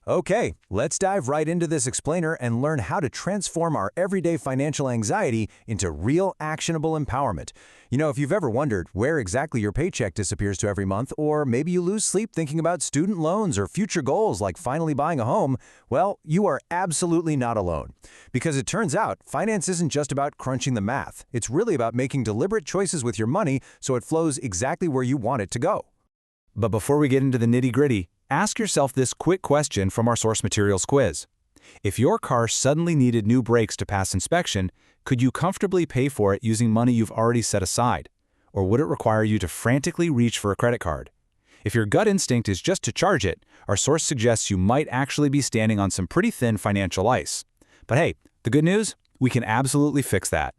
Okay, let's dive right into this explainer and learn how to transform our everyday financial anxiety into real actionable empowerment. If you've ever wondered where exactly your paycheck disappears to every month, or maybe you lose sleep thinking about student loans or future goals like finally buying a home, well, you are absolutely not alone. Because it turns out, finance isn't just about crunching the math. It's really about making deliberate choices with your money so it flows exactly where you want it to go. But before we get into the nitty-gritty, ask yourself this quick question from our source materials quiz. If your car suddenly needed new brakes to pass inspection, could you comfortably pay for it using money you've already set aside? Or would it require you to frantically reach for a credit card? If your gut instinct is just to charge it, our source suggests you might actually be standing on some pretty thin financial ice. But hey, the good news? We can absolutely fix that.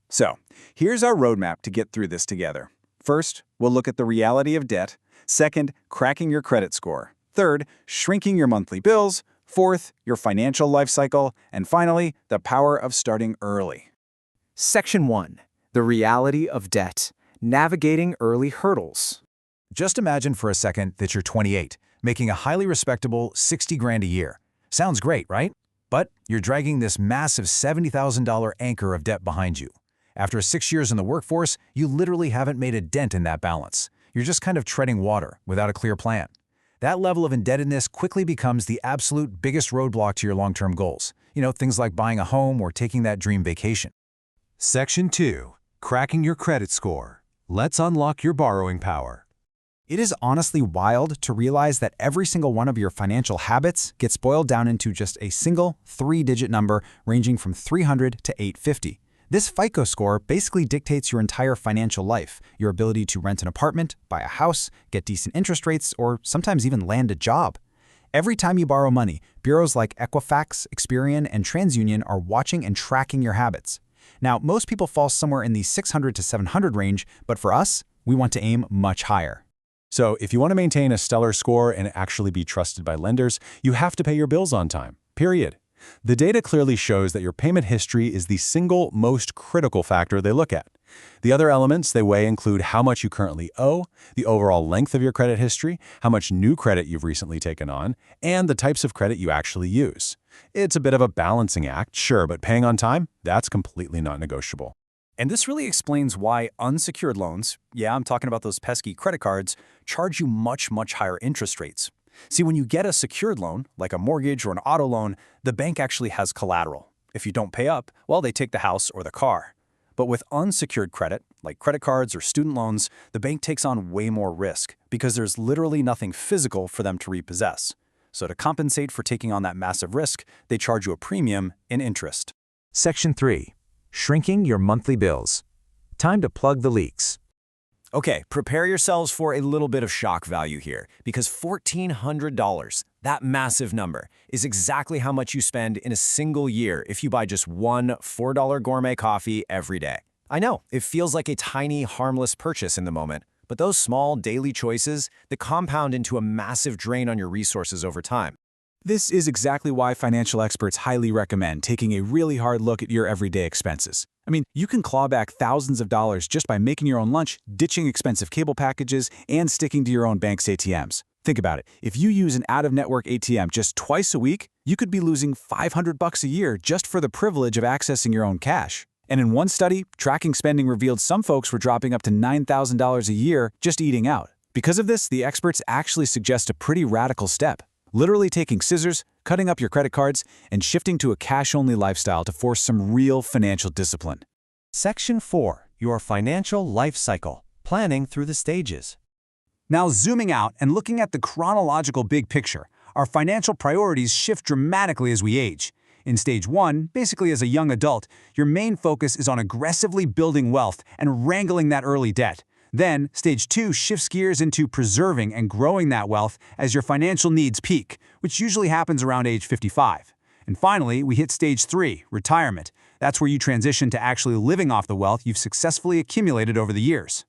So, here's our roadmap to get through this together. First, we'll look at the reality of debt. Second, cracking your credit score. Third, shrinking your monthly bills. Fourth, your financial life cycle. And finally, the power of starting early. Section 1. The reality of debt. Navigating early hurdles. Just imagine for a second that you're 28, making a highly respectable 60 grand a year. Sounds great, right? But you're dragging this massive $70,000 anchor of debt behind you. After 6 years in the workforce, you literally haven't made a dent in that balance. You're just kind of treading water without a clear plan. That level of indebtedness quickly becomes the absolute biggest roadblock to your long-term goals. Things like buying a home or taking that dream vacation. Section 2. Cracking your credit score. Let's unlock your borrowing power. It is honestly wild to realize that every single one of your financial habits gets boiled down into just a single 3-digit number ranging from 300 to 850. This FICO score basically dictates your entire financial life, your ability to rent an apartment, buy a house, get decent interest rates, or sometimes even land a job. Every time you borrow money, bureaus like Equifax, Experian, and TransUnion are watching and tracking your habits. Now, most people fall somewhere in the 600 to 700 range, but for us, we want to aim much higher. So if you want to maintain a stellar score and actually be trusted by lenders, you have to pay your bills on time, period. The data clearly shows that your payment history is the single most critical factor they look at. The other elements they weigh include how much you currently owe, the overall length of your credit history, how much new credit you've recently taken on, and the types of credit you actually use. It's a bit of a balancing act, sure, but paying on time, that's completely not negotiable. And this really explains why unsecured loans, yeah, I'm talking about those pesky credit cards, charge you much higher interest rates. See, when you get a secured loan, like a mortgage or an auto loan, the bank actually has collateral. If you don't pay up, well, they take the house or the car. But with unsecured credit, like credit cards or student loans, the bank takes on way more risk because there's literally nothing physical for them to repossess. So to compensate for taking on that massive risk, they charge you a premium in interest. Section 3. Shrinking your monthly bills. Time to plug the leaks. Okay, prepare yourselves for a little bit of shock value here, because $1,400, that massive number, is exactly how much you spend in a single year if you buy just one $4 gourmet coffee every day. I know, it feels like a tiny, harmless purchase in the moment, but those small daily choices, they compound into a massive drain on your resources over time. This is exactly why financial experts highly recommend taking a really hard look at your everyday expenses. I mean, you can claw back thousands of dollars just by making your own lunch, ditching expensive cable packages, and sticking to your own bank's ATMs. Think about it. If you use an out-of-network ATM just twice a week, you could be losing $500 a year just for the privilege of accessing your own cash. And in one study, tracking spending revealed some folks were dropping up to $9,000 a year just eating out. Because of this, the experts actually suggest a pretty radical step. Literally taking scissors, cutting up your credit cards, and shifting to a cash-only lifestyle to force some real financial discipline. Section 4. Your financial life cycle. Planning through the stages. Now, zooming out and looking at the chronological big picture, our financial priorities shift dramatically as we age. In stage 1, basically as a young adult, your main focus is on aggressively building wealth and wrangling that early debt. Then, stage 2 shifts gears into preserving and growing that wealth as your financial needs peak, which usually happens around age 55. And finally, we hit stage 3, retirement. That's where you transition to actually living off the wealth you've successfully accumulated over the years.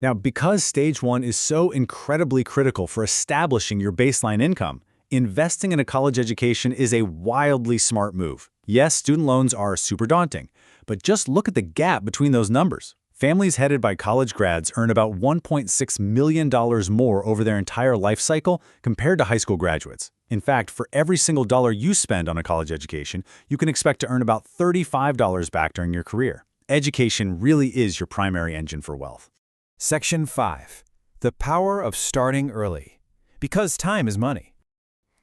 Now, because stage 1 is so incredibly critical for establishing your baseline income, investing in a college education is a wildly smart move. Yes, student loans are super daunting, but just look at the gap between those numbers. Families headed by college grads earn about $1.6 million more over their entire life cycle compared to high school graduates. In fact, for every single dollar you spend on a college education, you can expect to earn about $35 back during your career. Education really is your primary engine for wealth. Section 5. The power of starting early. Because time is money.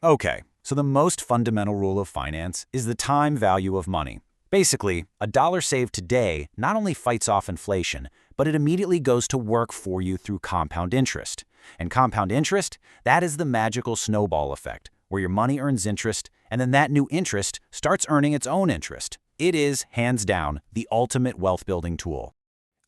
Okay, so the most fundamental rule of finance is the time value of money. Basically, a dollar saved today not only fights off inflation, but it immediately goes to work for you through compound interest. And compound interest, that is the magical snowball effect, where your money earns interest, and then that new interest starts earning its own interest. It is, hands down, the ultimate wealth-building tool.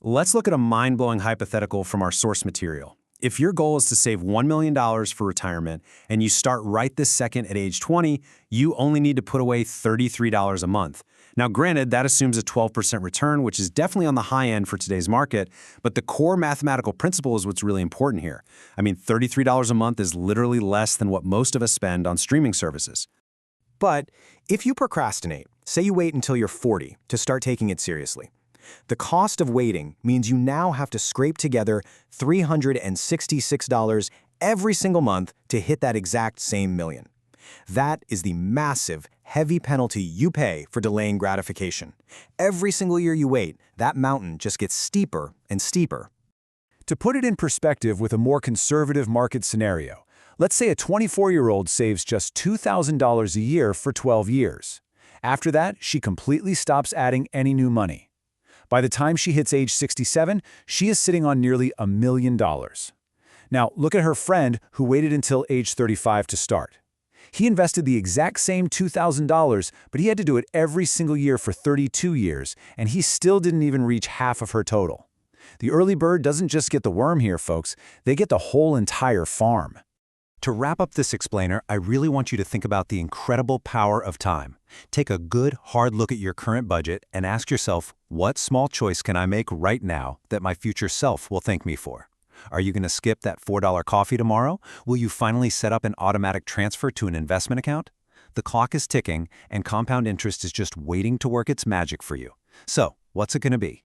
Let's look at a mind-blowing hypothetical from our source material. If your goal is to save $1 million for retirement and you start right this second at age 20, you only need to put away $33 a month. Now, granted, that assumes a 12% return, which is definitely on the high end for today's market, but the core mathematical principle is what's really important here. I mean, $33 a month is literally less than what most of us spend on streaming services. But if you procrastinate, say you wait until you're 40 to start taking it seriously, the cost of waiting means you now have to scrape together $366 every single month to hit that exact same million. That is the massive, heavy penalty you pay for delaying gratification. Every single year you wait, that mountain just gets steeper and steeper. To put it in perspective with a more conservative market scenario, let's say a 24-year-old saves just $2,000 a year for 12 years. After that, she completely stops adding any new money. By the time she hits age 67, she is sitting on nearly $1 million. Now, look at her friend who waited until age 35 to start. He invested the exact same $2,000, but he had to do it every single year for 32 years, and he still didn't even reach half of her total. The early bird doesn't just get the worm here, folks. They get the whole entire farm. To wrap up this explainer, I really want you to think about the incredible power of time. Take a good, hard look at your current budget and ask yourself, what small choice can I make right now that my future self will thank me for? Are you going to skip that $4 coffee tomorrow? Will you finally set up an automatic transfer to an investment account? The clock is ticking, and compound interest is just waiting to work its magic for you. So, what's it going to be?